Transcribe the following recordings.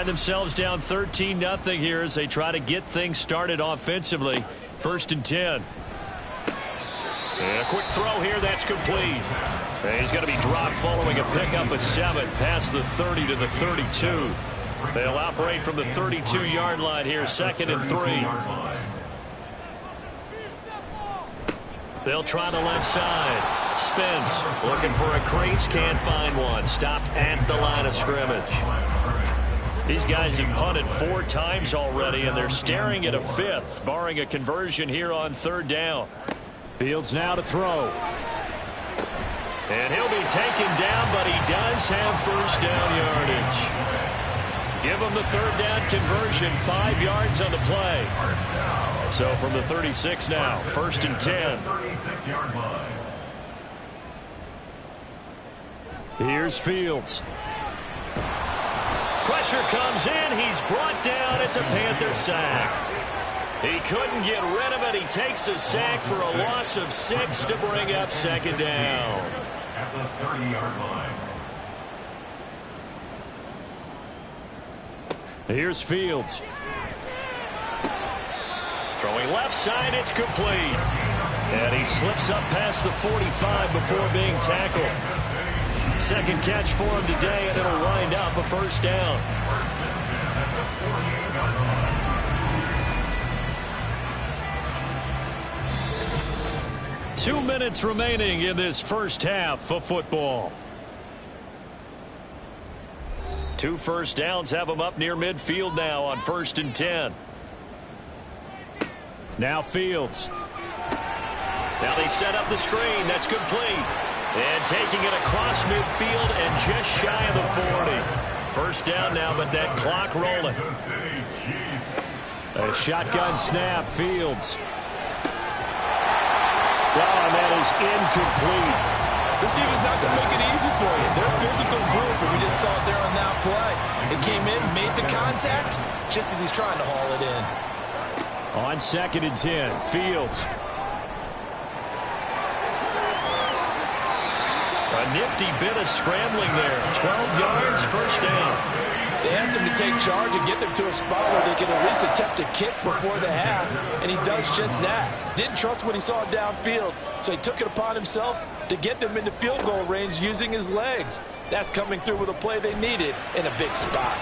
Themselves down 13-0 here as they try to get things started offensively. 1st and 10. And a quick throw here, that's complete. And he's going to be dropped following a pickup of 7 past the 30 to the 32. They'll operate from the 32-yard line here, 2nd and 3. They'll try the left side. Spence looking for a crease, can't find one. Stopped at the line of scrimmage. These guys have punted 4 times already, and they're staring at a 5th, barring a conversion here on 3rd down. Fields now to throw. And he'll be taken down, but he does have 1st down yardage. Give him the 3rd down conversion, 5 yards on the play. So from the 36 now, 1st and 10. Here's Fields. Pressure comes in. He's brought down. It's a Panther sack. He couldn't get rid of it. He takes a sack for a loss of 6 to bring up 2nd down. At the 30-yard line. Here's Fields. Throwing left side. It's complete. And he slips up past the 45 before being tackled. 2nd catch for him today, and it'll wind up a 1st down. Two minutes remaining in this first half of football. 2 first downs have them up near midfield now on 1st and 10. Now Fields. Now they set up the screen. That's complete. And taking it across midfield and just shy of the 40. 1st down now, but that clock rolling. A shotgun snap, Fields. Oh, and that is incomplete. This team is not going to make it easy for you. They're a physical group, and we just saw it there on that play. It came in, made the contact, just as he's trying to haul it in. On 2nd and 10, Fields. A nifty bit of scrambling there. 12 yards, 1st down. They asked him to take charge and get them to a spot where they can at least attempt a kick before the half, and he does just that. Didn't trust what he saw downfield, so he took it upon himself to get them into field goal range using his legs. That's coming through with a play they needed in a big spot.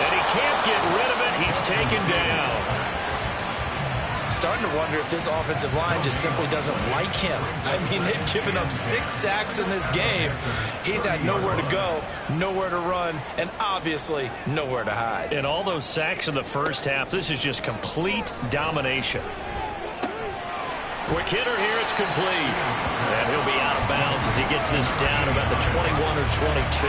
And he can't get rid of it. He's taken down. Starting to wonder if this offensive line just simply doesn't like him. I mean, they've given up 6 sacks in this game. He's had nowhere to go, nowhere to run, and obviously nowhere to hide. And all those sacks in the first half, this is just complete domination. Quick hitter here, it's complete. And he'll be out of bounds as he gets this down about the 21 or 22.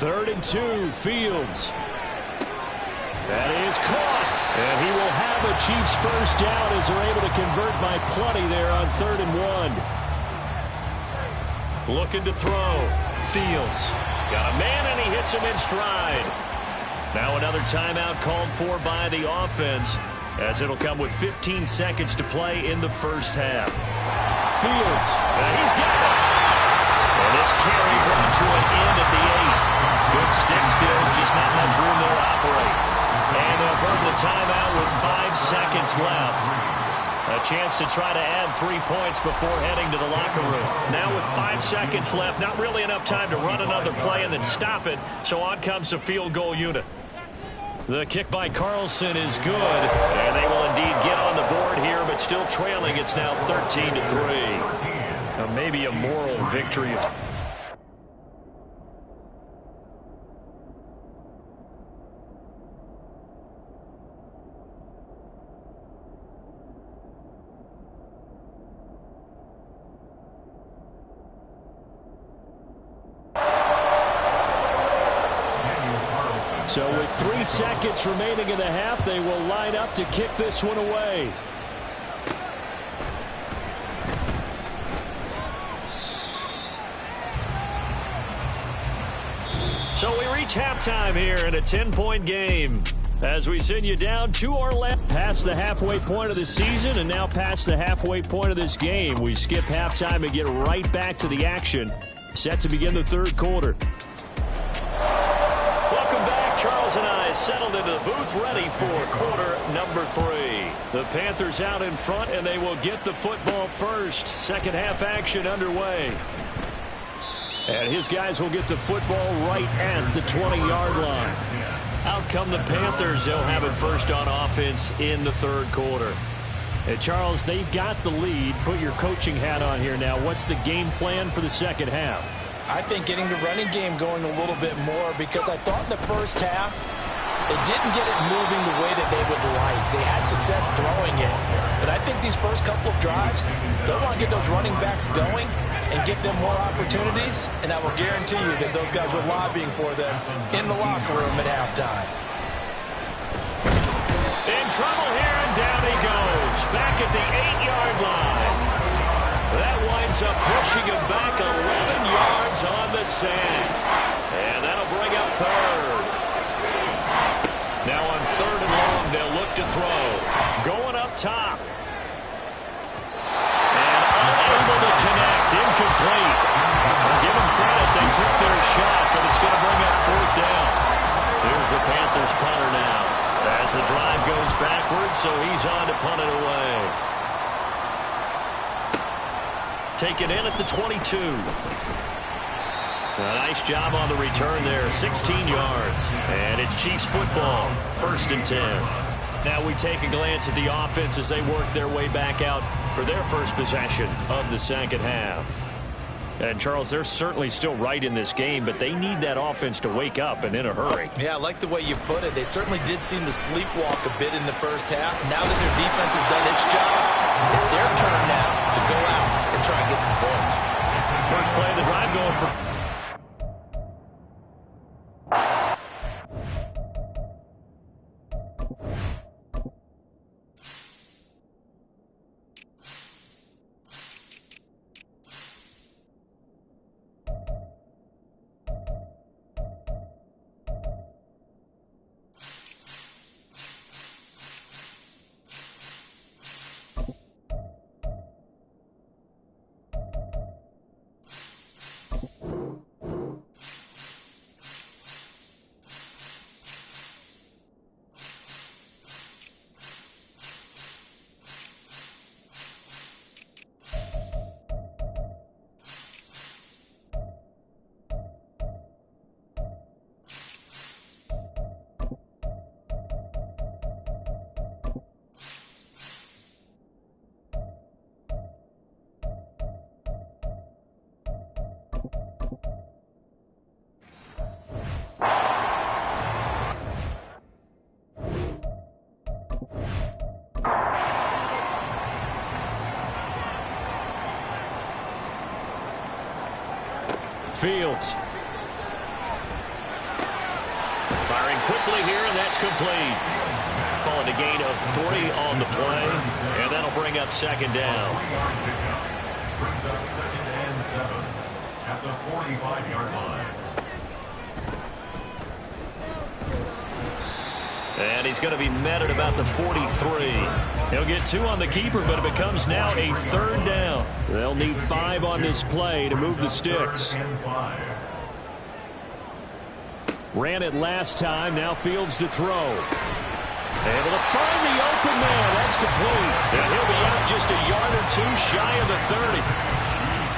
3rd and 2, Fields. That is caught. And he will have a Chiefs 1st down as they're able to convert by plenty there on 3rd and 1. Looking to throw. Fields. Got a man and he hits him in stride. Now another timeout called for by the offense as it'll come with 15 seconds to play in the first half. Fields. And he's got it. And this carry brought to an end at the 8. Good stick skills, just not much room there to operate. And they'll burn the timeout with 5 seconds left. A chance to try to add 3 points before heading to the locker room. Now with 5 seconds left, not really enough time to run another play and then stop it, so on comes the field goal unit. The kick by Carlson is good, and they will indeed get on the board here, but still trailing. It's now 13-3. Maybe a moral victory. So with 3 seconds remaining in the half, they will line up to kick this one away. So we reach halftime here in a 10-point game. As we send you down to our left, past the halfway point of the season and now past the halfway point of this game. We skip halftime and get right back to the action Set to begin the third quarter. Welcome back. Charles and I settled into the booth ready for quarter number 3. The Panthers out in front, and they will get the football first. Second half action underway. And his guys will get the football right at the 20-yard line. Out come the Panthers. They'll have it first on offense in the third quarter. And Charles, they've got the lead. Put your coaching hat on here now. What's the game plan for the second half? I think getting the running game going a little bit more, because I thought in the first half they didn't get it moving the way that they would like. They had success throwing it. But I think these first couple of drives, they want to get those running backs going and give them more opportunities. And I will guarantee you that those guys were lobbying for them in the locker room at halftime. In trouble here, and down he goes. Back at the 8-yard line. That winds up pushing him back 11 yards on the sack. And that'll bring up third. Now on third and long, they'll look to throw. Going up top. And unable to connect. Incomplete. Give them credit. They took their shot, but it's going to bring up fourth down. Here's the Panthers punter now. As the drive goes backwards, so he's on to punt it away. Taken in at the 22. A nice job on the return there. 16 yards. And it's Chiefs football. First and 10. Now we take a glance at the offense as they work their way back out for their first possession of the second half. And, Charles, they're certainly still right in this game, but they need that offense to wake up and in a hurry. Yeah, I like the way you put it. They certainly did seem to sleepwalk a bit in the first half. Now that their defense has done its job, it's their turn now to go out and try and get some points. First play of the drive going for... Fields. Firing quickly here, and that's complete. Call it a gain of 3 on the play, and that'll bring up second down. Brings up second and 7 at the 45-yard line. And he's going to be met at about the 43. He'll get 2 on the keeper, but it becomes now a third down. They'll need 5 on this play to move the sticks. Ran it last time. Now Fields to throw. Able to find the open man. That's complete. And he'll be out just a yard or 2 shy of the 30.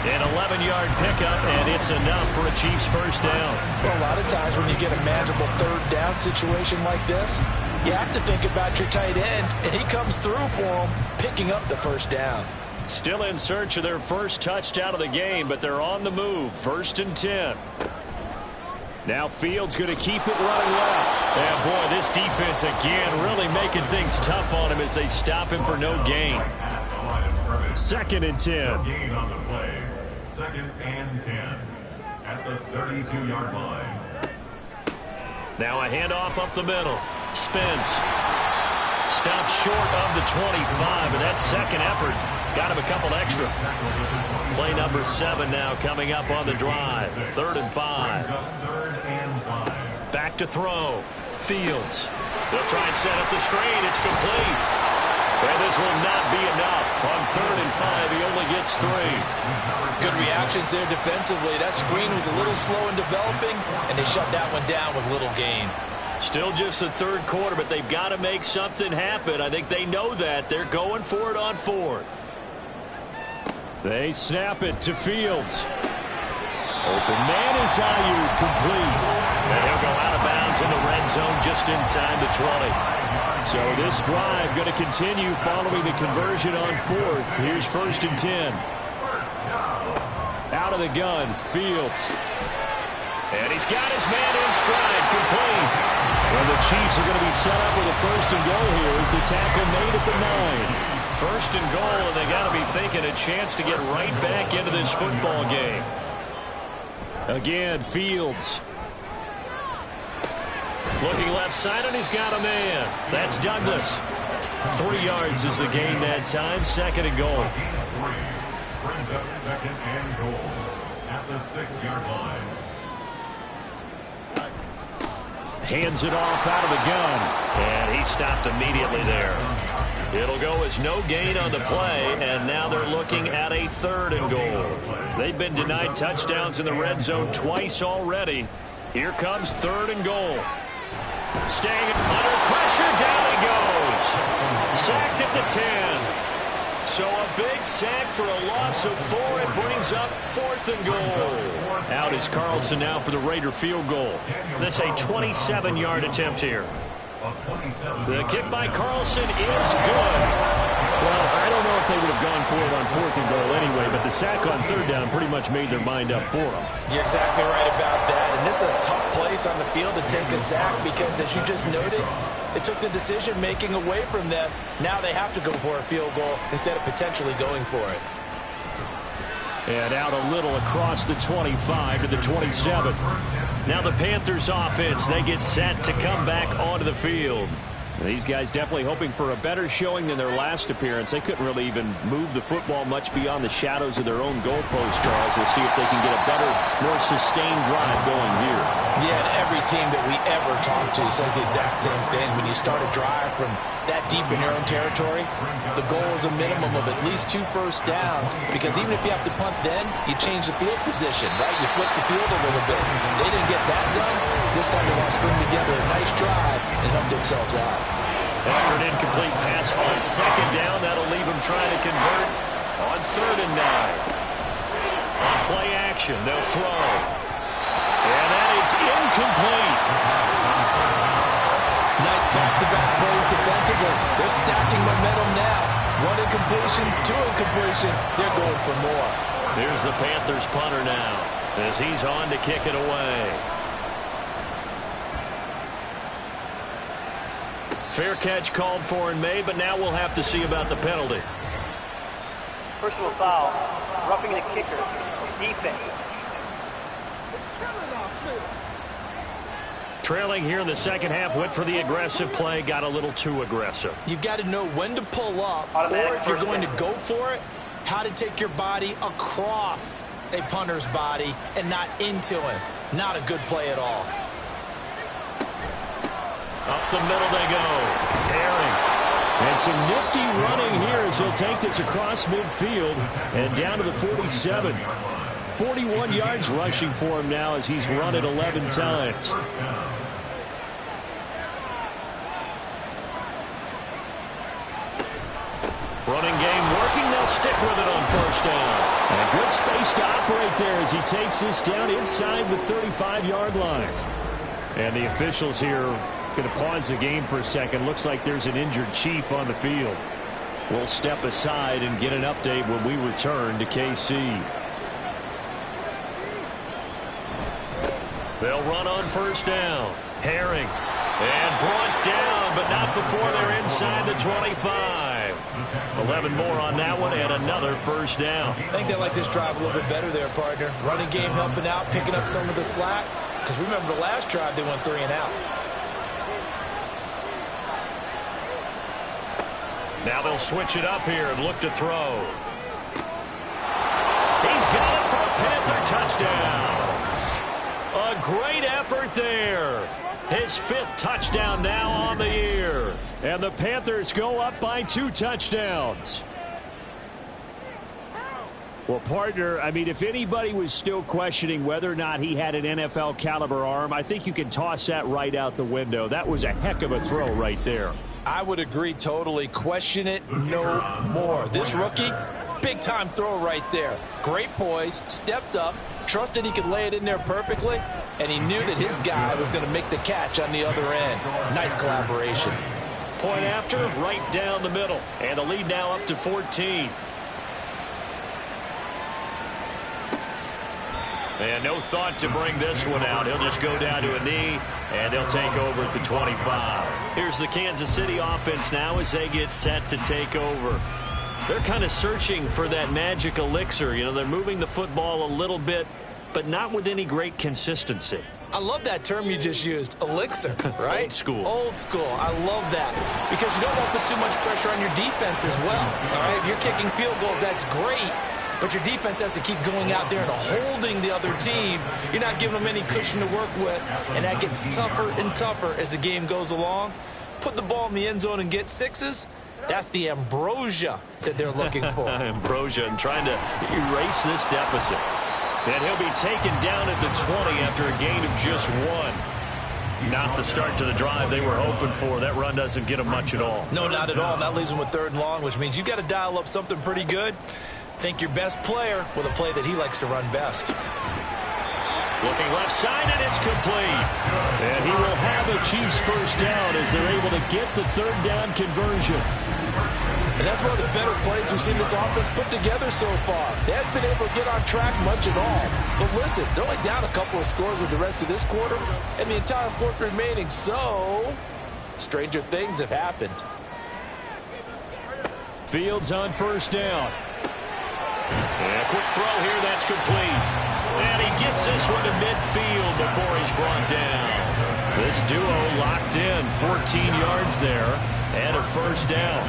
An 11-yard pickup, and it's enough for a Chiefs first down. Well, a lot of times when you get a manageable third down situation like this, you have to think about your tight end, and he comes through for him, picking up the first down. Still in search of their first touchdown of the game, but they're on the move. First and 10. Now Fields going to keep it running left. And, boy, this defense again really making things tough on him as they stop him for no gain. Second and 10. Gain on the play. Second and 10 at the 32-yard line. Now a handoff up the middle. Spence. Stops short of the 25, and that second effort got him a couple extra. Play number 7 now coming up on the drive. Third and 5. Back to throw. Fields. They'll try and set up the screen. It's complete. And this will not be enough. On 3rd and 5, he only gets 3. Good reactions there defensively. That screen was a little slow in developing, and they shut that one down with little gain. Still just the 3rd quarter, but they've got to make something happen. I think they know that. They're going for it on 4th. They snap it to Fields. Open man is Ayuk, complete. And he'll go out of bounds in the red zone just inside the 20. So this drive going to continue following the conversion on 4th. Here's 1st and 10. Out of the gun, Fields. And he's got his man in stride, complete. Well, the Chiefs are going to be set up with a 1st and goal here as the tackle made at the 9. 1st and goal, and they got to be thinking a chance to get right back into this football game. Again, Fields. Looking left side, and he's got a man. That's Douglas. 3 yards is the gain that time. 2nd and goal. Brings up 2nd and goal at the 6-yard line. Hands it off out of the gun. And he stopped immediately there. It'll go as no gain on the play, and now they're looking at a 3rd and goal. They've been denied touchdowns in the red zone twice already. Here comes 3rd and goal. Staying under pressure, down he goes. Sacked at the 10. So a big sack for a loss of 4. It brings up 4th and goal. Out is Carlson now for the Raider field goal. This a 27-yard attempt here. The kick by Carlson is good. Well, I don't know if they would have gone for it on 4th and goal anyway, but the sack on 3rd down pretty much made their mind up for them. You're exactly right about that. And this is a tough place on the field to take a sack because, as you just noted, it took the decision-making away from them. Now they have to go for a field goal instead of potentially going for it. And out a little across the 25 to the 27. Now the Panthers offense, they get set to come back onto the field. These guys definitely hoping for a better showing than their last appearance. They couldn't really even move the football much beyond the shadows of their own goalpost, Charles. We'll see if they can get a better, more sustained drive going here. Yeah, and every team that we ever talk to says the exact same thing. When you start a drive from that deep in your own territory, the goal is a minimum of at least 2 first downs, because even if you have to punt then, you change the field position, right? You flip the field a little bit. They didn't get that done. This time they want to string together a nice drive and help themselves out. After an incomplete pass on 2nd down, that'll leave them trying to convert on 3rd and 9. On play action, they'll throw. And that is incomplete. Nice back-to-back plays defensively. They're stacking momentum now. 1 incompletion, 2 incompletion. They're going for more. Here's the Panthers punter now as he's on to kick it away. Fair catch called for and made, but now we'll have to see about the penalty. Personal foul, roughing the kicker, defense. Trailing here in the 2nd half, went for the aggressive play, got a little too aggressive. You've got to know when to pull up, Automatic or if you're first going down. to go for it, how to take your body across a punter's body and not into him. Not a good play at all. Up the middle they go. Herring. And some nifty running here as he'll take this across midfield and down to the 47. 41 yards rushing for him now as he's run it 11 times. Running game working. They'll stick with it on 1st down. And a good space to operate there as he takes this down inside the 35-yard line. And the officials here going to pause the game for a second. Looks like there's an injured Chief on the field. We'll step aside and get an update when we return to KC. They'll run on 1st down. Herring. And brought down, but not before they're inside the 25. 11 more on that one and another 1st down. I think they like this drive a little bit better there, partner. Running game helping out, picking up some of the slack. Because remember the last drive, they went 3 and out. Now they'll switch it up here and look to throw. He's got it for a Panther touchdown. A great effort there. His 5th touchdown now on the year. And the Panthers go up by 2 touchdowns. Well, partner, I mean, if anybody was still questioning whether or not he had an NFL caliber arm, I think you can toss that right out the window. That was a heck of a throw right there. I would agree totally. Question it no more. This rookie, big-time throw right there. Great poise, stepped up, trusted he could lay it in there perfectly, and he knew that his guy was going to make the catch on the other end. Nice collaboration. Point after, right down the middle. And the lead now up to 14. And no thought to bring this one out. He'll just go down to a knee, and they'll take over at the 25. Here's the Kansas City offense now as they get set to take over. They're kind of searching for that magic elixir. You know, they're moving the football a little bit, but not with any great consistency. I love that term you just used, elixir, right? Old school. Old school. I love that because you don't want to put too much pressure on your defense as well. All right, if you're kicking field goals, that's great. But your defense has to keep going out there and holding the other team. You're not giving them any cushion to work with, and that gets tougher and tougher as the game goes along. Put the ball in the end zone and get 6s. That's the ambrosia that they're looking for. Ambrosia and trying to erase this deficit. And he'll be taken down at the 20 after a gain of just 1. Not the start to the drive they were hoping for. That run doesn't get them much at all. No, not at all. That leaves them with 3rd and long, which means you got to dial up something pretty good. Think your best player with a play that he likes to run best. Looking left side, and it's complete. And he will have the Chiefs first down as they're able to get the 3rd down conversion. And that's one of the better plays we've seen this offense put together so far. They haven't been able to get on track much at all. But listen, they're only down a couple of scores with the rest of this quarter and the entire 4th remaining. So, stranger things have happened. Fields on first down. And a quick throw here, that's complete. And he gets this one to midfield before he's brought down. This duo locked in, 14 yards there, and a first down.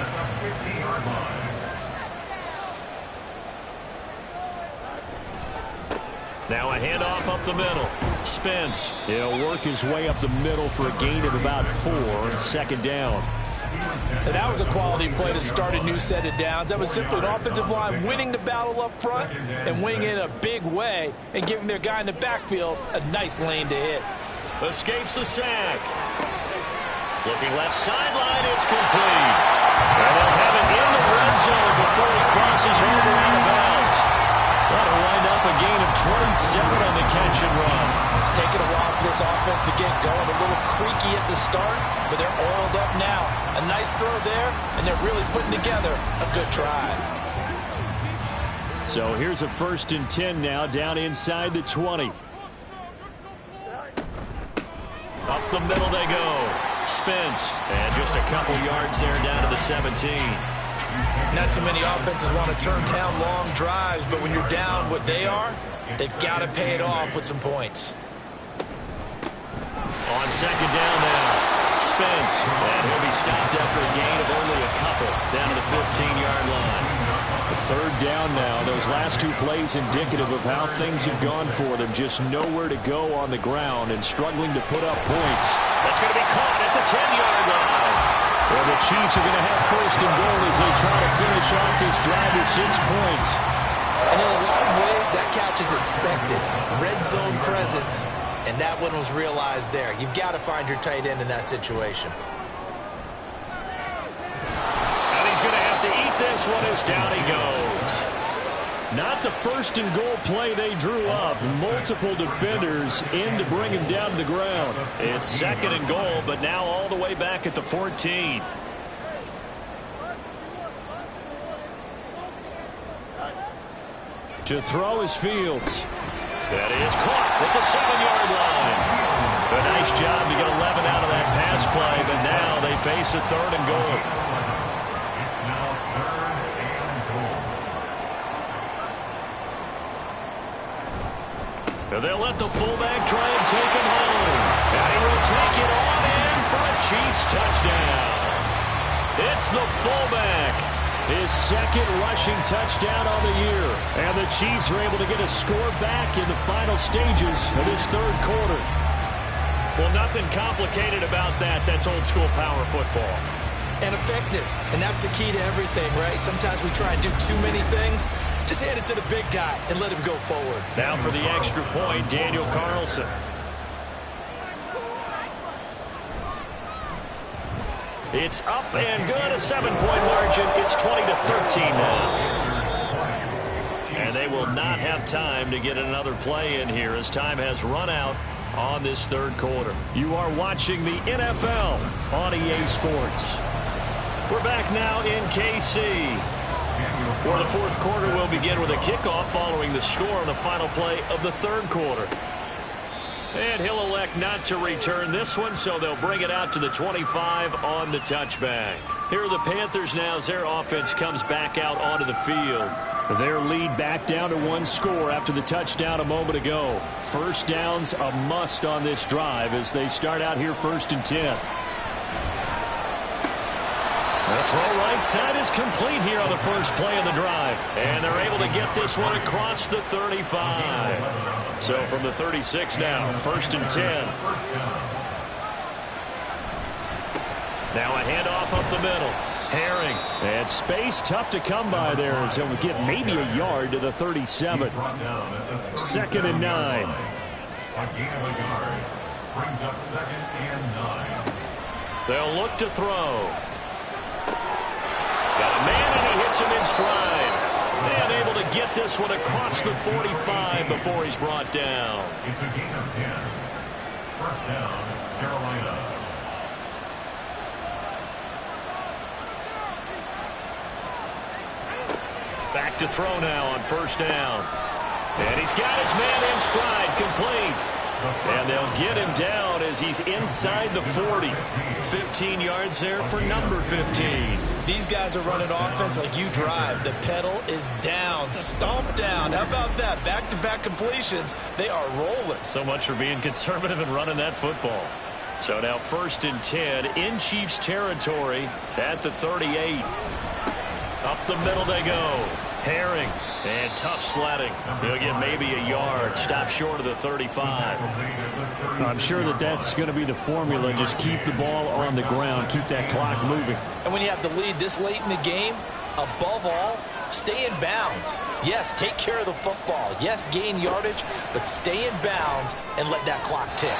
Now a handoff up the middle. Spence. He'll work his way up the middle for a gain of about 4, 2nd down. And that was a quality play to start a new set of downs. That was simply an offensive line winning the battle up front and winning in a big way and giving their guy in the backfield a nice lane to hit. Escapes the sack. Looking left sideline, it's complete. And they'll have it in the red zone before he crosses over out of bounds. That'll wind up a gain of 27 on the catch and run. It's taken a while for this offense to get going. A little creaky at the start, but they're oiled up now. A nice throw there, and they're really putting together a good drive. So here's a 1st and 10 now, down inside the 20. Up the middle they go. Spence, and just a couple yards there down to the 17. Not too many offenses want to turn down long drives, but when you're down what they are, they've got to pay it off with some points. On 2nd down now. Spence, and he'll be stopped after a gain of only a couple down to the 15-yard line. The 3rd down now. Those last 2 plays indicative of how things have gone for them. Just nowhere to go on the ground and struggling to put up points. That's going to be caught at the 10-yard line. Well, the Chiefs are going to have 1st and goal as they try to finish off this drive with 6 points. And in a lot of ways, that catch is expected. Red zone presence. And that one was realized there. You've got to find your tight end in that situation. And he's going to have to eat this one as down he goes. Not the 1st and goal play they drew up. Multiple defenders in to bring him down to the ground. It's 2nd and goal, but now all the way back at the 14. To throw is Fields. That is caught at the 7-yard line. A nice job to get 11 out of that pass play, but now they face a 3rd and goal. It's now 3rd and goal. And they'll let the fullback try and take him home. And he will take it on in for a Chiefs touchdown. It's the fullback. His 2nd rushing touchdown on the year. And the Chiefs are able to get a score back in the final stages of this 3rd quarter. Well, nothing complicated about that. That's old school power football. and effective. And that's the key to everything, right? Sometimes we try and do too many things. Just hand it to the big guy and let him go forward. Now for the extra point, Daniel Carlson. It's up and good, a 7-point margin. It's 20-13 now. And they will not have time to get another play in here as time has run out on this third quarter. You are watching the NFL on EA Sports. We're back now in KC. For the fourth quarter, we'll begin with a kickoff following the score on the final play of the third quarter. And he'll elect not to return this one, so they'll bring it out to the 25 on the touchback. Here are the Panthers now as their offense comes back out onto the field. Their lead back down to 1 score after the touchdown a moment ago. First down's a must on this drive as they start out here 1st and 10. The throw right side is complete here on the first play of the drive. And they're able to get this one across the 35. So from the 36 now, 1st and 10. Now a handoff up the middle. Herring. And space tough to come by there as he'll get maybe a yard to the 37. 2nd and 9. A gain of a yard. Brings up 2nd and 9. They'll look to throw. Got a man and he hits him in stride. And able to get this one across the 45 before he's brought down. It's a gain of 10. First down, Carolina. Back to throw now on 1st down. And he's got his man in stride, complete. And they'll get him down as he's inside the 40. 15 yards there for number 15. These guys are running offense like you drive. The pedal is down, stomped down. How about that? Back-to-back completions. They are rolling. So much for being conservative and running that football. So now 1st and 10 in Chiefs territory at the 38. Up the middle they go. Herring. And tough sledding. He'll get maybe a yard. Stop short of the 35. I'm sure that's going to be the formula. Just keep the ball on the ground. Keep that clock moving. And when you have the lead this late in the game, above all, stay in bounds. Yes, take care of the football. Yes, gain yardage, but stay in bounds and let that clock tick.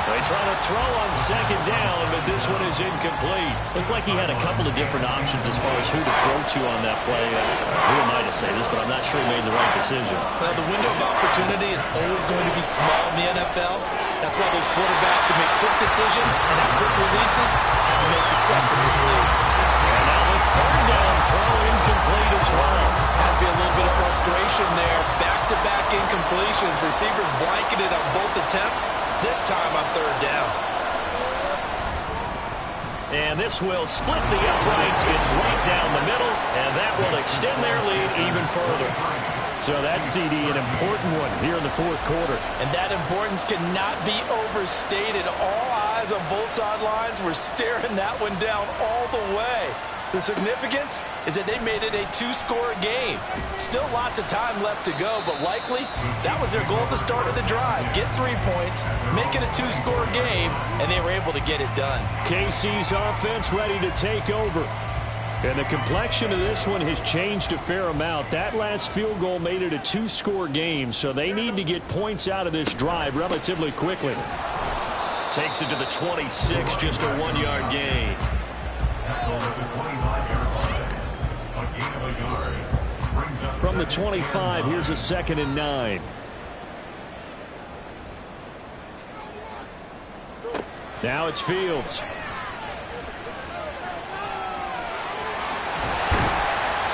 They try to throw on 2nd down, but this one is incomplete. Looked like he had a couple of different options as far as who to throw to on that play. Who am I to say this, but I'm not sure he made the right decision. Well, the window of opportunity is always going to be small in the NFL. That's why those quarterbacks who make quick decisions and have quick releases have the most success in this league. And now the 3rd down throw incomplete as well. Has to be a little bit of frustration there. Back-to-back incompletions. Receivers blanketed on both attempts. This time on 3rd down. And this will split the uprights. It's right down the middle, and that will extend their lead even further. So that CD, an important one here in the 4th quarter. And that importance cannot be overstated. All eyes on both sidelines were staring that one down all the way. The significance is that they made it a 2-score game. Still lots of time left to go, but likely that was their goal at the start of the drive. Get 3 points, make it a 2-score game, and they were able to get it done. KC's offense ready to take over. And the complexion of this one has changed a fair amount. That last field goal made it a 2-score game, so they need to get points out of this drive relatively quickly. Takes it to the 26, just a 1-yard gain. From the 25, here's a 2nd and 9. Now it's Fields.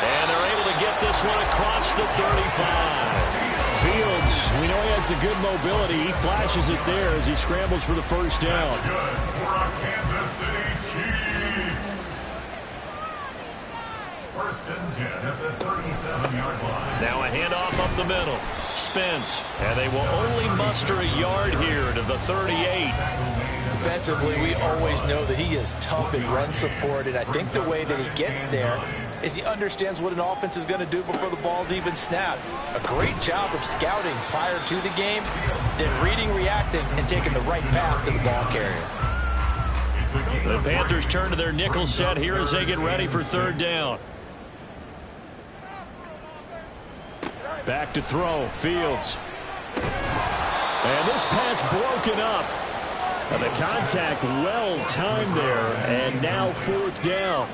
And they're able to get this one across the 35. Fields, we know he has the good mobility. He flashes it there as he scrambles for the 1st down. Kansas City Chiefs. 1st and 10 at the 37-yard line. Now a handoff up the middle. Spence. And they will only muster a yard here to the 38. Defensively, we always know that he is tough in run support, and I think the way that he gets there is he understands what an offense is going to do before the ball's even snapped. A great job of scouting prior to the game, then reading, reacting, and taking the right path to the ball carrier. The Panthers turn to their nickel set here as they get ready for third down. Back to throw. Fields. And this pass broken up. And the contact well timed there. And now fourth down.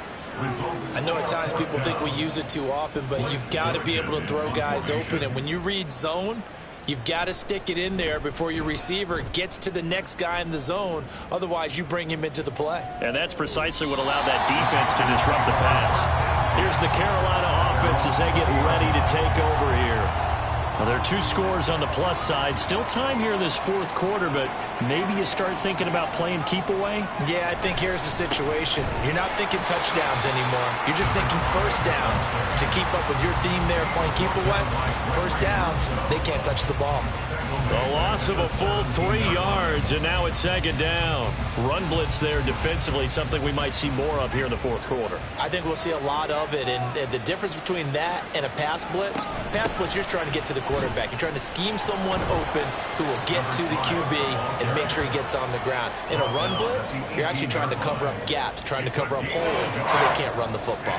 I know at times people think we use it too often, but you've got to be able to throw guys open. And when you read zone, you've got to stick it in there before your receiver gets to the next guy in the zone. Otherwise, you bring him into the play. And that's precisely what allowed that defense to disrupt the pass. Here's the Carolina offense as they get ready to take over here. Well, there are 2 scores on the plus side. Still time here in this fourth quarter, but maybe you start thinking about playing keep away? Yeah, I think here's the situation. You're not thinking touchdowns anymore. You're just thinking first downs. To keep up with your theme there, playing keep away, first downs, they can't touch the ball. A loss of a full 3 yards, and now it's second down. Run blitz there defensively, something we might see more of here in the fourth quarter. I think we'll see a lot of it, and the difference between that and a pass blitz, you're just trying to get to the quarterback. You're trying to scheme someone open who will get to the QB and make sure he gets on the ground. In a run blitz, you're actually trying to cover up gaps, trying to cover up holes so they can't run the football.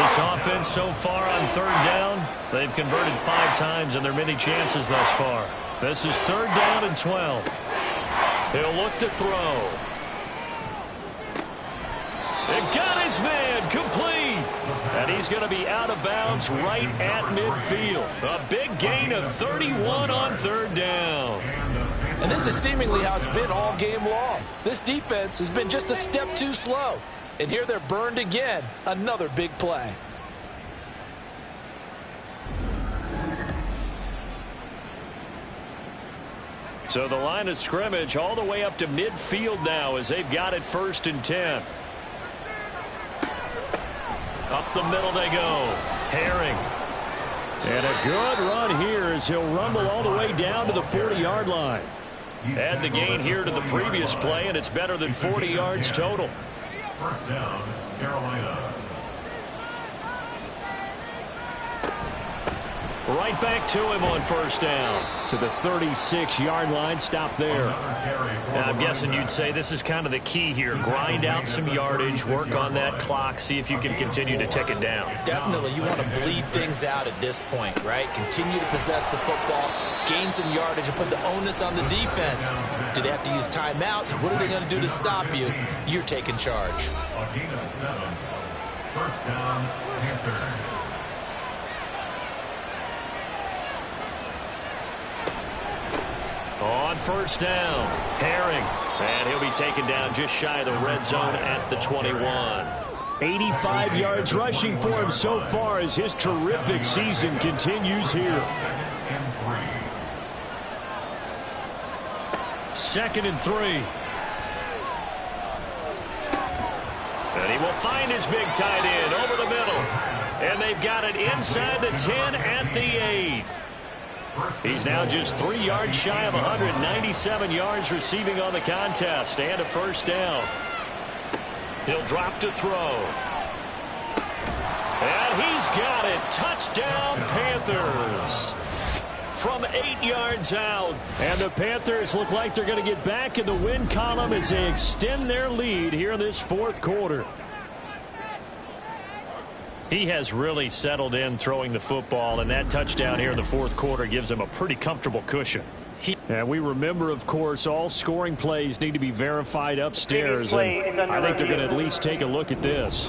This offense so far on third down, they've converted 5 times in their many chances thus far. This is third down and 12. He'll look to throw. It got his man complete. And he's going to be out of bounds right at midfield. A big gain of 31 on third down. And this is seemingly how it's been all game long. This defense has been just a step too slow. And here they're burned again. Another big play. So the line of scrimmage all the way up to midfield now as they've got it first and 10. Up the middle they go. Herring. And a good run here as he'll rumble all the way down to the 40-yard line. Add the gain here to the previous play, and it's better than 40 yards total. First down, Carolina. Right back to him on first down. To the 36-yard line. Stop there. Now, I'm guessing you'd say this is kind of the key here. Grind out some yardage. Work on that clock. See if you can continue to tick it down. Definitely. You want to bleed things out at this point, right? Continue to possess the football. Gain some yardage and put the onus on the defense. Do they have to use timeouts? What are they going to do to stop you? You're taking charge. A gain of 7. First down, Panthers. On first down, Herring. And he'll be taken down just shy of the red zone at the 21. 85 yards rushing for him so far as his terrific season continues here. Second and 3. And he will find his big tight end over the middle. And they've got it inside the 10 at the 8. He's now just 3 yards shy of 197 yards receiving on the contest and a first down. He'll drop to throw. And he's got it. Touchdown, Panthers. From 8 yards out. And the Panthers look like they're going to get back in the win column as they extend their lead here in this fourth quarter. He has really settled in throwing the football, and that touchdown here in the fourth quarter gives him a pretty comfortable cushion. And we remember, of course, all scoring plays need to be verified upstairs. And I think they're going to at least take a look at this.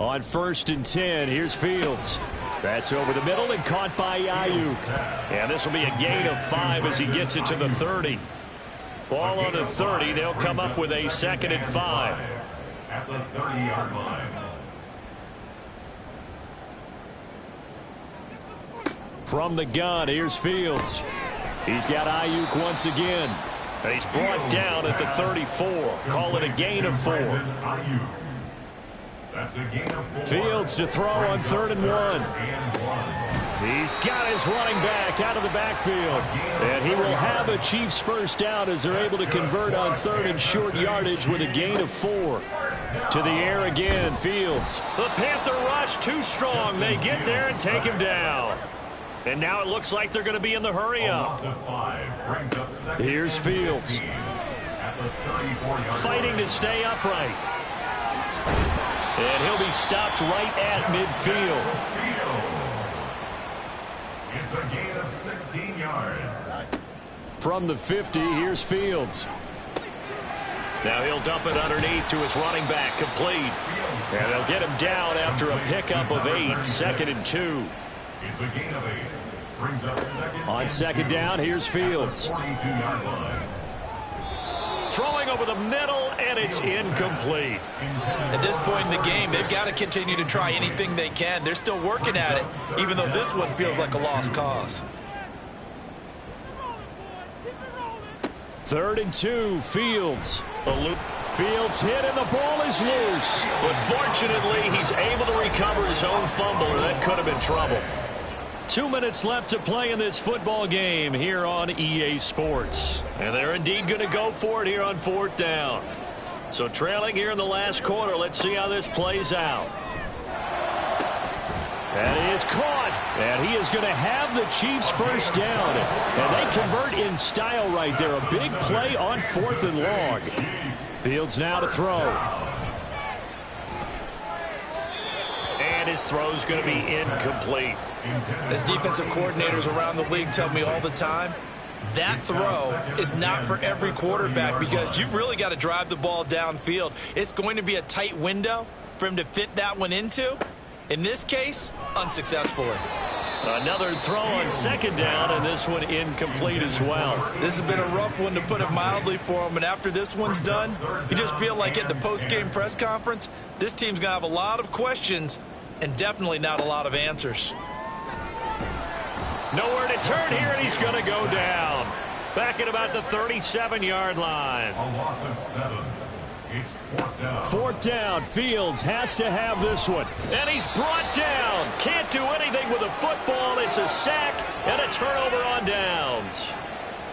On 1st and 10, here's Fields. That's over the middle and caught by Ayuk. And this will be a gain of 5 as he gets it to the 30. Ball on the 30. They'll come up with a 2nd and 5. At the 30-yard line. From the gun, here's Fields. He's got Ayuk once again. He's brought down at the 34. Call it a gain of 4. That's a gain of 4. Fields to throw on 3rd and 1. He's got his running back out of the backfield. And he will have a Chiefs first down as they're able to convert on 3rd and short yardage with a gain of 4. To the air again, Fields. The Panther rush too strong. They get there and take him down. And now it looks like they're going to be in the hurry up. Here's Fields. Fighting to stay upright. And he'll be stopped right at midfield. It's a gain of 16 yards. From the 50, here's Fields. Now he'll dump it underneath to his running back, complete. And they'll get him down after a pickup of 8, 2nd and 2. It's a gain of 8. Brings up on 2nd down, here's Fields. 42-yard line. Throwing over the middle, and it's incomplete. At this point in the game, they've got to continue to try anything they can. They're still working at it, even though this one feels like a lost cause. 3rd and 2, Fields. Fields hit, and the ball is loose. But fortunately, he's able to recover his own fumble, or that could have been trouble. 2 minutes left to play in this football game here on EA Sports. And they're indeed going to go for it here on 4th down. So trailing here in the last quarter, let's see how this plays out. And he is caught. And he is going to have the Chiefs first down. And they convert in style right there. A big play on 4th and long. Fields now to throw. And his throw's going to be incomplete. As defensive coordinators around the league tell me all the time, that throw is not for every quarterback because you've really got to drive the ball downfield. It's going to be a tight window for him to fit that one into. In this case, unsuccessfully. Another throw on 2nd down, and this one incomplete as well. This has been a rough one, to put it mildly, for him. And after this one's done, you just feel like at the post-game press conference, this team's going to have a lot of questions and definitely not a lot of answers. Nowhere to turn here, and he's going to go down. Back at about the 37-yard line. A loss of 7. It's 4th down. 4th down. Fields has to have this one. And he's brought down. Can't do anything with a football. It's a sack and a turnover on downs.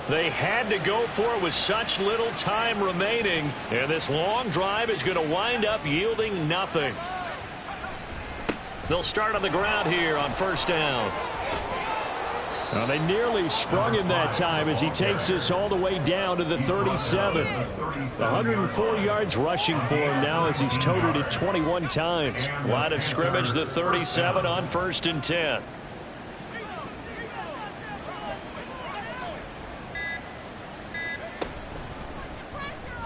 They had to go for it with such little time remaining. And this long drive is going to wind up yielding nothing. They'll start on the ground here on 1st down. Well, they nearly sprung him that time as he takes this all the way down to the 37. 104 yards rushing for him now as he's toted it 21 times. Line of scrimmage, the 37 on 1st and 10.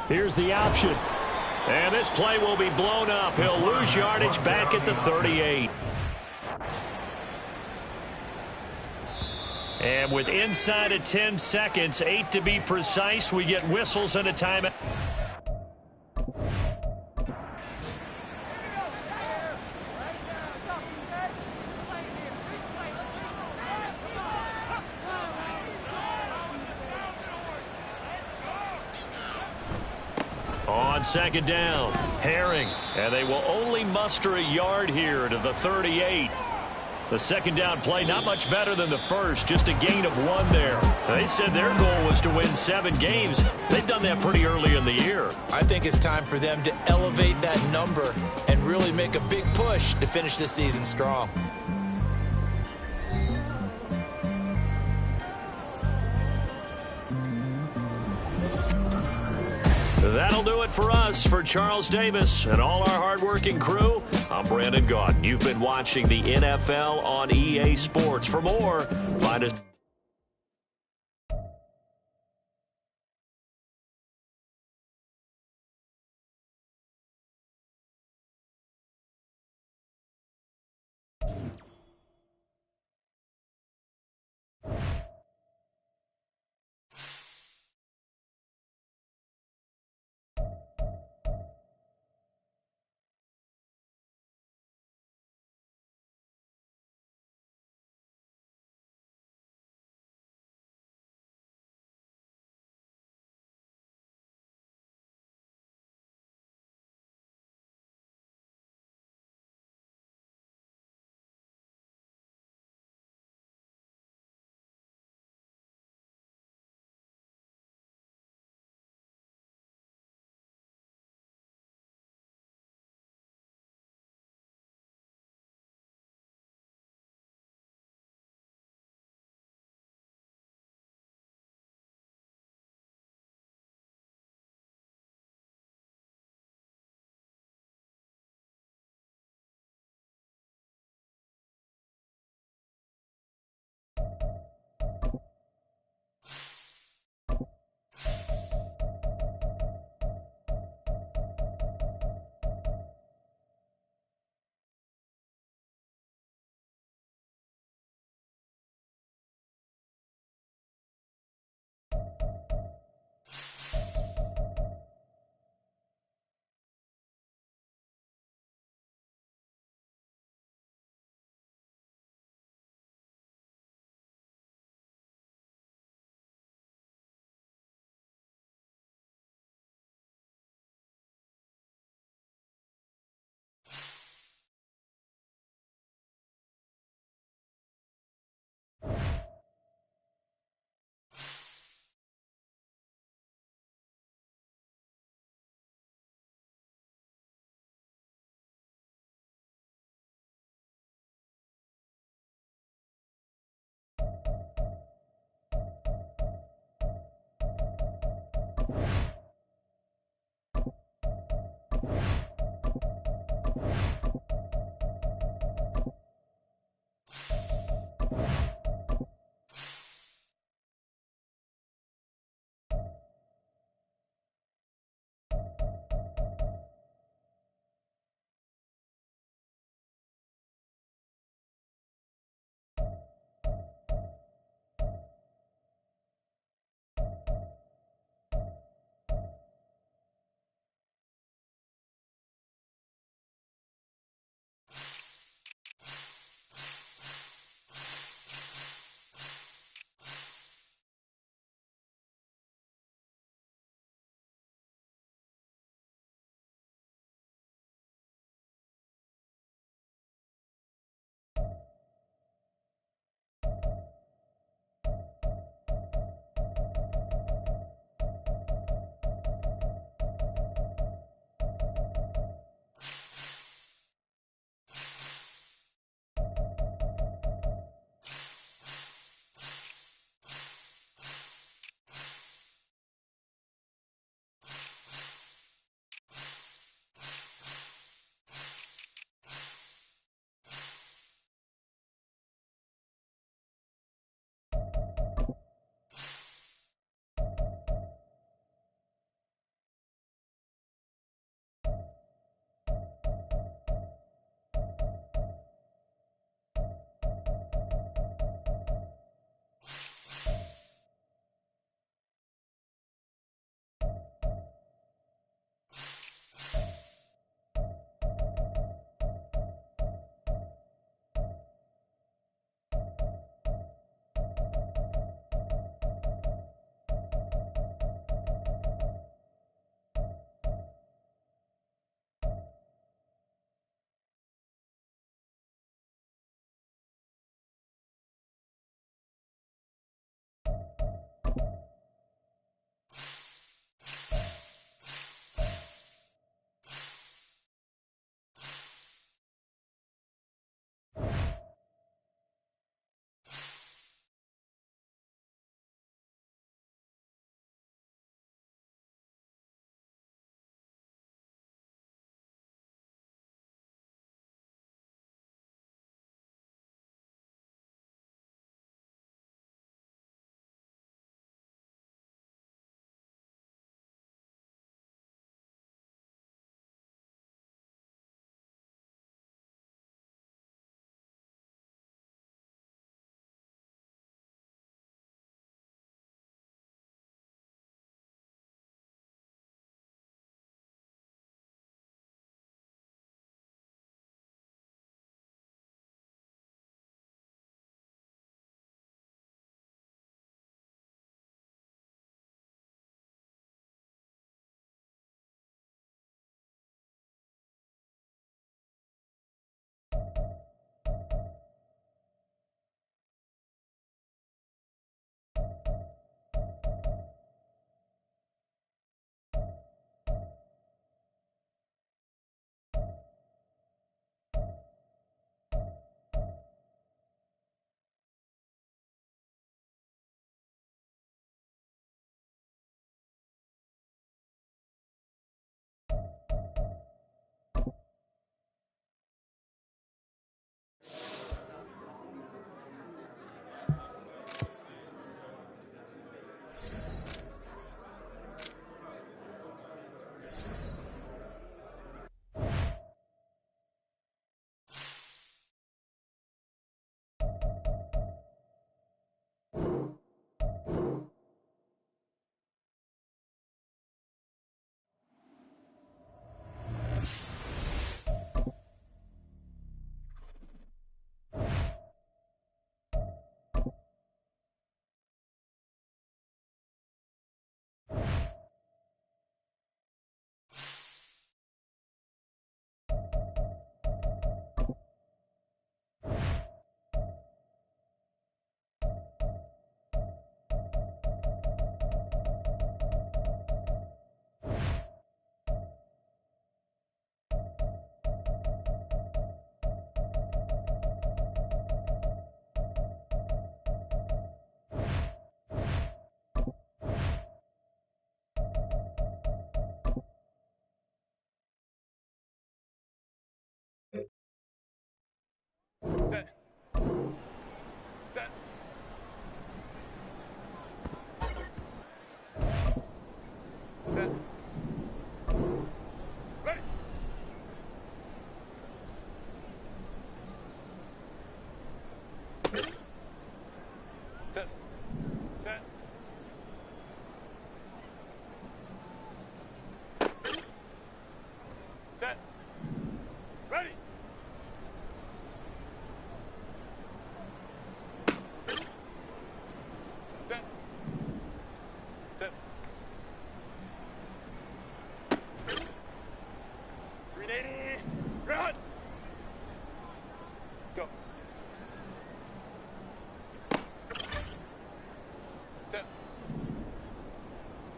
Here's the option. And this play will be blown up. He'll lose yardage back at the 38. And with inside of 10 seconds, 8 to be precise, we get whistles and a timeout. On 2nd down, Herring. And they will only muster a yard here to the 38. The 2nd down play, not much better than the first, just a gain of 1 there. They said their goal was to win 7 games. They've done that pretty early in the year. I think it's time for them to elevate that number and really make a big push to finish this season strong. That'll do it for us. For Charles Davis and all our hardworking crew, I'm Brandon Gaudin. You've been watching the NFL on EA Sports. For more, find us.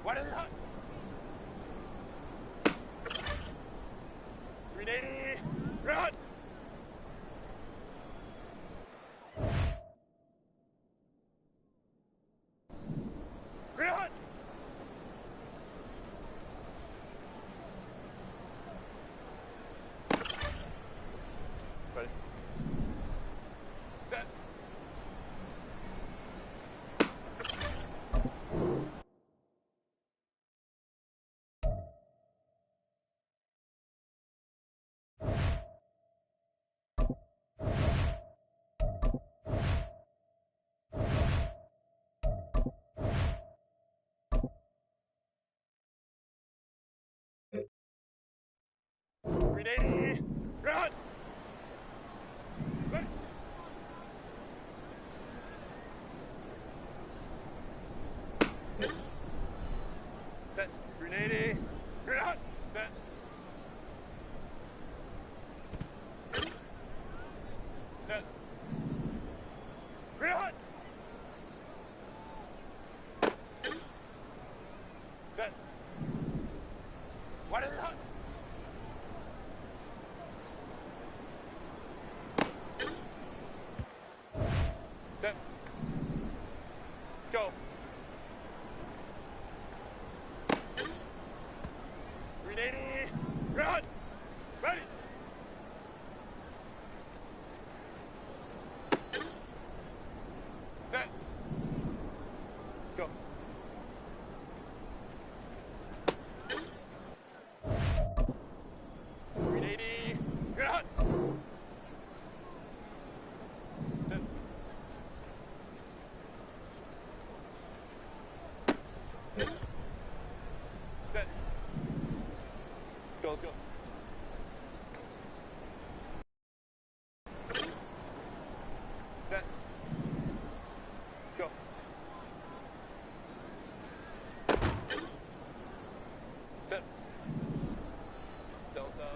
What is that? 380. Run. Run. Ready. Set. Ready. Run. Ready. Set. 380. Run. Set. Set. Run. Set. What is that? Set. Go. 380. Run. Ready. Set. Go. Run. Set. Set. Go, let's go. Set. Go. Set. Delta.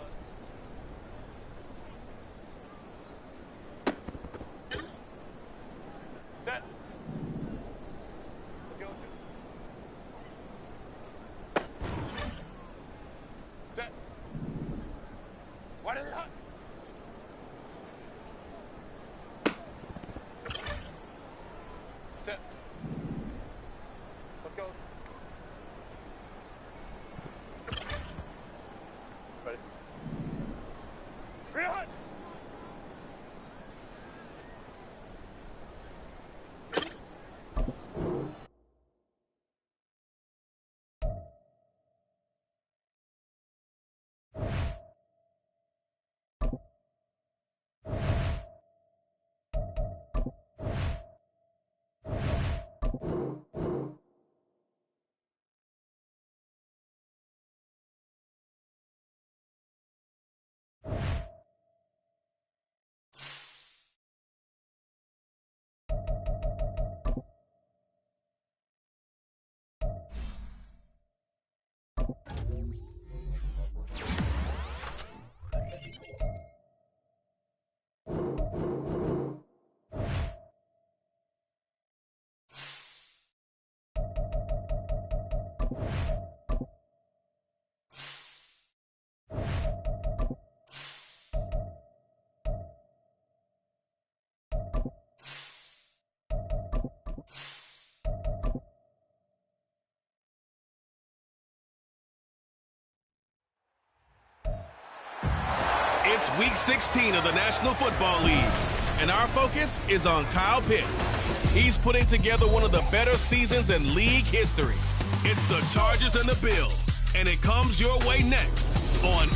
Set. Let's go. Set. What is that? Set. Let's go. Ready? Run! It's Week 16 of the National Football League, and our focus is on Kyle Pitts. He's putting together one of the better seasons in league history. It's the Chargers and the Bills, and it comes your way next on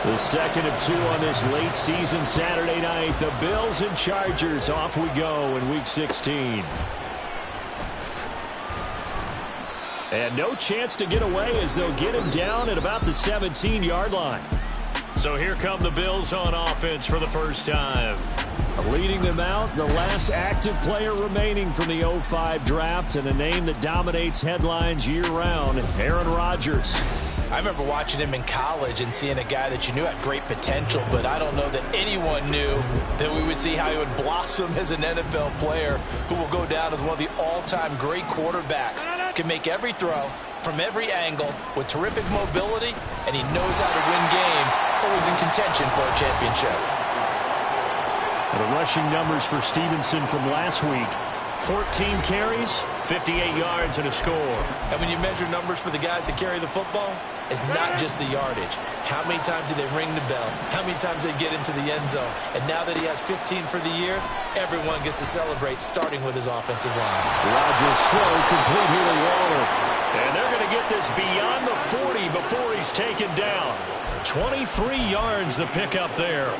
The second of two on this late season Saturday night. The Bills and Chargers, off we go in Week 16. And no chance to get away as they'll get him down at about the 17-yard line. So here come the Bills on offense for the first time. Leading them out, the last active player remaining from the 05 draft, and a name that dominates headlines year-round, Aaron Rodgers. I remember watching him in college and seeing a guy that you knew had great potential, but I don't know that anyone knew that we would see how he would blossom as an NFL player who will go down as one of the all-time great quarterbacks. Can make every throw from every angle with terrific mobility, and he knows how to win games, always in contention for a championship. The rushing numbers for Stevenson from last week: 14 carries, 58 yards, and a score. And when you measure numbers for the guys that carry the football, it's not just the yardage. How many times do they ring the bell? How many times they get into the end zone? And now that he has 15 for the year, everyone gets to celebrate, starting with his offensive line. Rodgers slow, complete here to Waller. And they're going to get this beyond the 40 before he's taken down. 23 yards the pickup there.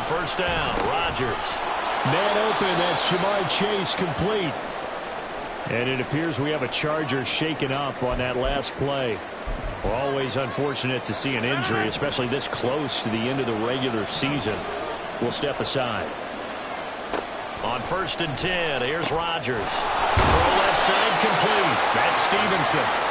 First down, Rodgers. Man open, that's Jamar Chase, complete. And it appears we have a Charger shaken up on that last play. We're always unfortunate to see an injury, especially this close to the end of the regular season. We'll step aside. On 1st and 10, here's Rodgers. Throw left side, complete. That's Stevenson.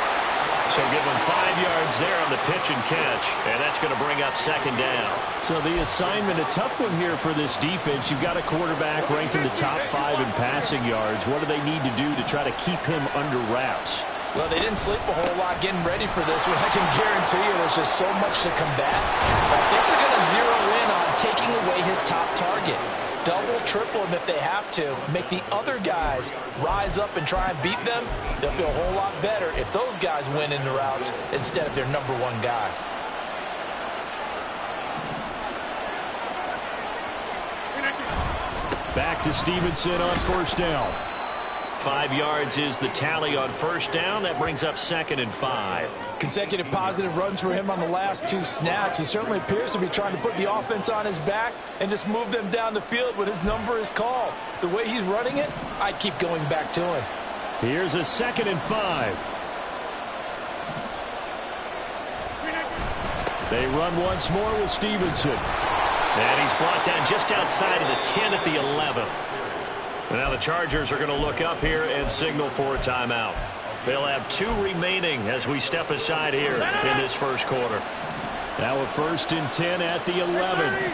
So give him 5 yards there on the pitch and catch, and that's going to bring up 2nd down. So the assignment, a tough one here for this defense. You've got a quarterback ranked in the top 5 in passing yards. What do they need to do to try to keep him under wraps? Well, they didn't sleep a whole lot getting ready for this one. I can guarantee you there's just so much to combat. I think they're going to zero in on taking away his top target. Double, triple him if they have to. Make the other guys rise up and try and beat them. They'll feel a whole lot better if those guys win in the routes instead of their number one guy. Back to Stevenson on 1st down. 5 yards is the tally on 1st down. That brings up 2nd and 5. Consecutive positive runs for him on the last 2 snaps. He certainly appears to be trying to put the offense on his back and just move them down the field when his number is called. The way he's running it, I'd keep going back to him. Here's a 2nd and 5. They run once more with Stevenson. And he's brought down just outside of the 10 at the 11. Now the Chargers are going to look up here and signal for a timeout. They'll have 2 remaining as we step aside here in this first quarter. Now a 1st and 10 at the 11.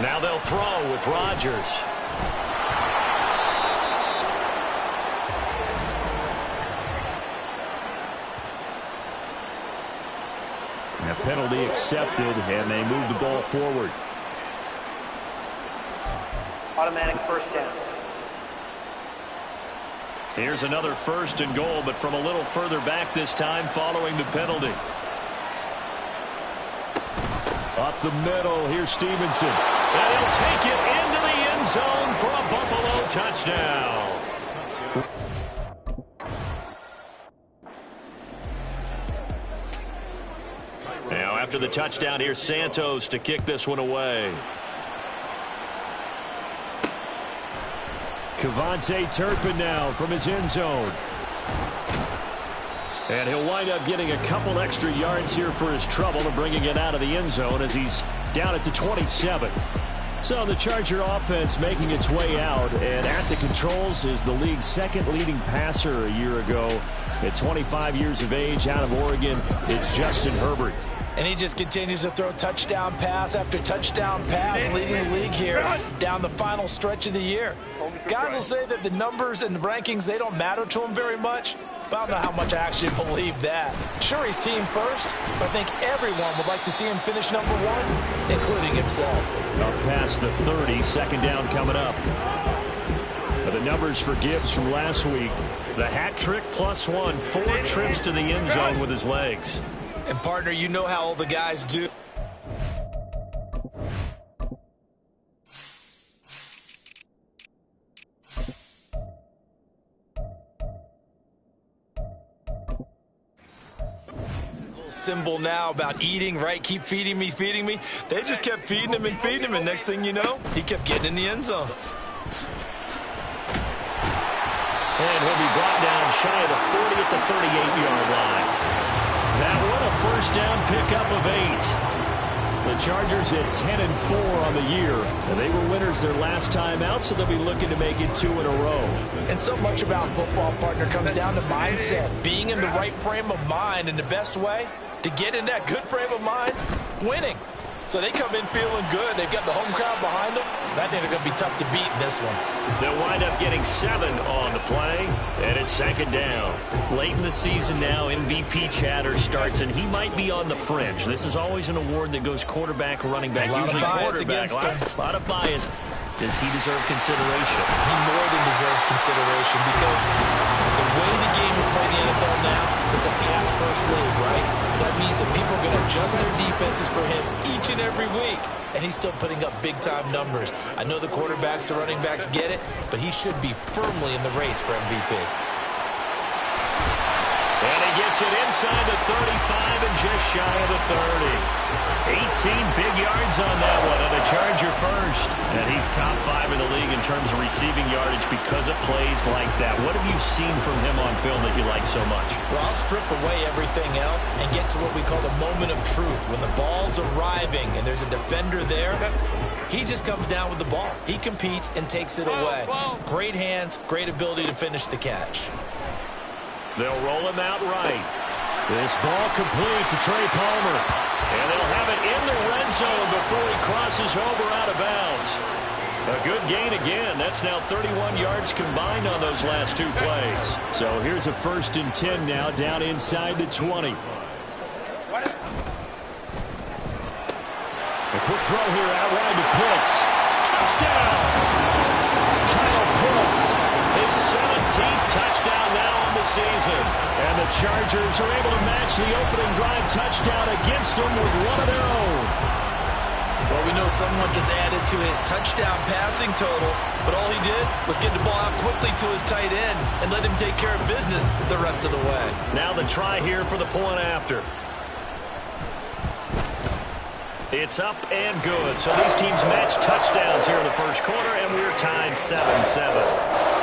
Now they'll throw with Rodgers. A penalty accepted, and they move the ball forward. Automatic 1st down. Here's another 1st and goal, but from a little further back this time following the penalty. Up the middle, here's Stevenson. And he'll take it into the end zone for a Buffalo touchdown. Now after the touchdown, here's Santos to kick this one away. Cavante Turpin now from his end zone. And he'll wind up getting a couple extra yards here for his trouble and bringing it out of the end zone as he's down at the 27. So the Charger offense making its way out, and at the controls is the league's 2nd leading passer a year ago. At 25 years of age, out of Oregon, it's Justin Herbert. And he just continues to throw touchdown pass after touchdown pass, leading the league here down the final stretch of the year. Guys will say that the numbers and the rankings, they don't matter to him very much, but I don't know how much I actually believe that. Sure, he's team first, but I think everyone would like to see him finish number 1, including himself. Up past the 30, 2nd down coming up. But the numbers for Gibbs from last week, the hat trick +1, 4 trips to the end zone with his legs. And, partner, you know how all the guys do. Symbol now about eating, right? Keep feeding me, feeding me. They just kept feeding him, and next thing you know, he kept getting in the end zone. he'll be brought down shy of the 40 at the 38-yard line. That one a first down pickup of 8. The Chargers at 10-4 on the year. And they were winners their last time out, so they'll be looking to make it 2 in a row. And so much about football, partner, comes down to mindset. Being in the right frame of mind, and the best way to get in that good frame of mind, winning. So they come in feeling good. They've got the home crowd behind them. I think they're going to be tough to beat in this one. They'll wind up getting 7 on the play, and it's 2nd down. Late in the season now, MVP chatter starts, and he might be on the fringe. This is always an award that goes quarterback, running back, usually quarterback. A lot of bias. Does he deserve consideration? He more than deserves consideration because the way the game is played in the NFL now, it's a pass-first league, right? So that means that people are going to adjust their defenses for him each and every week, and he's still putting up big-time numbers. I know the quarterbacks, the running backs get it, but he should be firmly in the race for MVP. And he gets it inside the 35 and just shy of the 30. 18 big yards on that one, and a Charger first. And he's top 5 in the league in terms of receiving yardage because of plays like that. What have you seen from him on film that you like so much? Well, I'll strip away everything else and get to what we call the moment of truth. When the ball's arriving and there's a defender there, he just comes down with the ball. He competes and takes it away. Great hands, great ability to finish the catch. They'll roll him out right. This ball complete to Trey Palmer. And they'll have it in the red zone before he crosses over out of bounds. A good gain again. That's now 31 yards combined on those last 2 plays. So here's a 1st and 10 now down inside the 20. A quick throw here out wide to Pitts. Touchdown! Kyle Pitts, his 17th touchdown now on the season. And the Chargers are able to match the opening drive touchdown against them with one of their own. Well, we know someone just added to his touchdown passing total, but all he did was get the ball out quickly to his tight end and let him take care of business the rest of the way. Now the try here for the point after. It's up and good. So these teams match touchdowns here in the first quarter, and we're tied 7-7.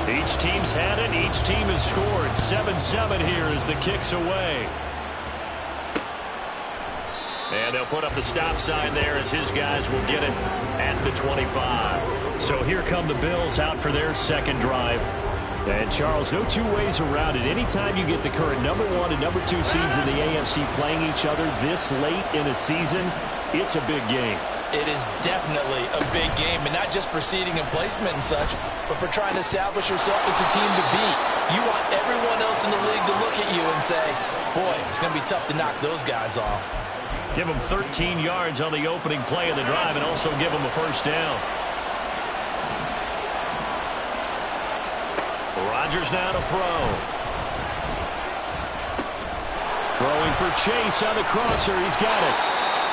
Each team's had it. Each team has scored. 7-7 here as the kick's away. And they'll put up the stop sign there as his guys will get it at the 25. So here come the Bills out for their second drive. And, Charles, no 2 ways around it. Anytime you get the current number 1 and number 2 seeds in the AFC playing each other this late in a season, it's a big game. It is definitely a big game, and not just for seeding and placement and such, but for trying to establish yourself as the team to beat. You want everyone else in the league to look at you and say, boy, it's going to be tough to knock those guys off. Give them 13 yards on the opening play of the drive and also give them a first down. Rodgers now to throw. Throwing for Chase on the crosser. He's got it.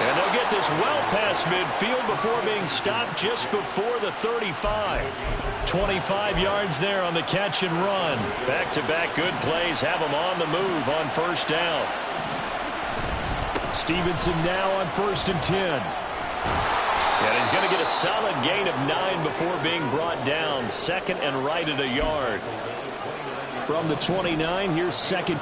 And they'll get this well past midfield before being stopped just before the 35. 25 yards there on the catch and run. Back-to-back good plays have them on the move on first down. Stevenson now on 1st and 10. And he's going to get a solid gain of 9 before being brought down. 2nd and right at a yard. From the 29, here's 2nd.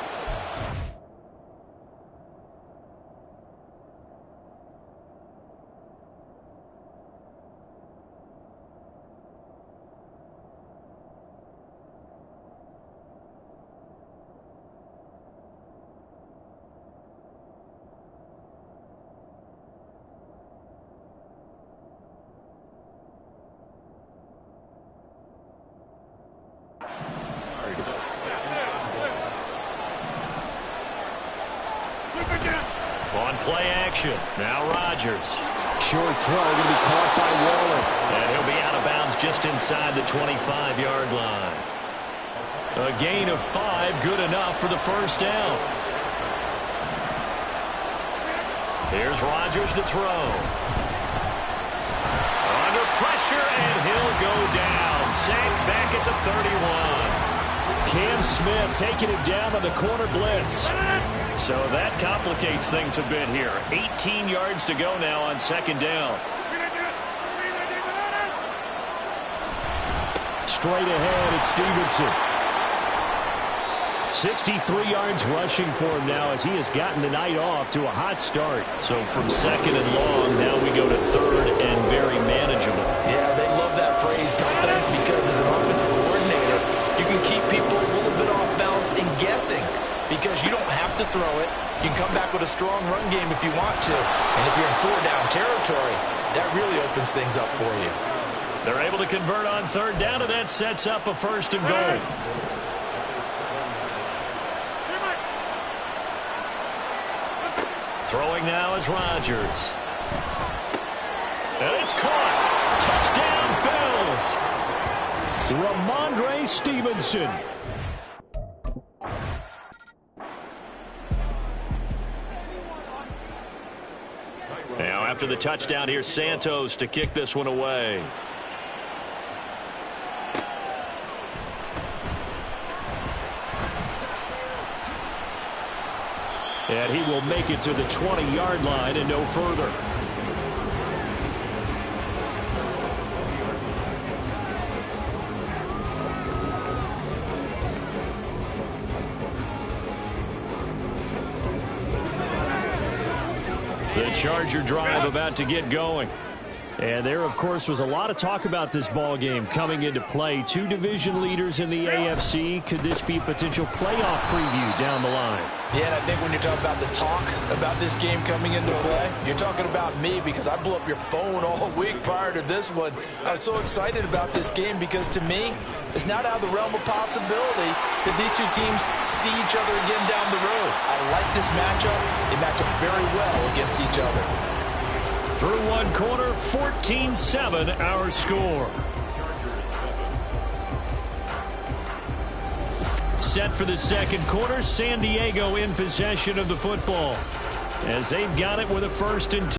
On play action. Now Rodgers. Short throw going to be caught by Waller. And he'll be out of bounds just inside the 25-yard line. A gain of 5, good enough for the first down. Here's Rodgers to throw. Under pressure, and he'll go down. Sacked back at the 31. Cam Smith taking him down on the corner blitz. So that complicates things a bit here. 18 yards to go now on second down. Straight ahead, it's Stevenson. 63 yards rushing for him now as he has gotten the night off to a hot start. So from second and long, now we go to third and very manageable. Yeah, they love that phrase, don't they? Because as an offensive coordinator, you can keep people a little bit off balance and guessing because you don't have to throw it. You can come back with a strong run game if you want to. And if you're in four-down territory, that really opens things up for you. They're able to convert on third down, and that sets up a first and goal. Throwing now is Rodgers. And it's caught. Touchdown, Bills. Ramondre Stevenson. Now after the touchdown, here's Santos to kick this one away. And he will make it to the 20-yard line and no further. The Charger drive about to get going. And there, of course, was a lot of talk about this ball game coming into play. Two division leaders in the AFC. Could this be a potential playoff preview down the line? Yeah, and I think when you're talking about the talk about this game coming into play, you're talking about me because I blew up your phone all week prior to this one. I was so excited about this game because to me, it's not out of the realm of possibility that these two teams see each other again down the road. I like this matchup. They match up very well against each other. Through one quarter, 14-7 our score. Set for the second quarter, San Diego in possession of the football as they've got it with a 1st and 10.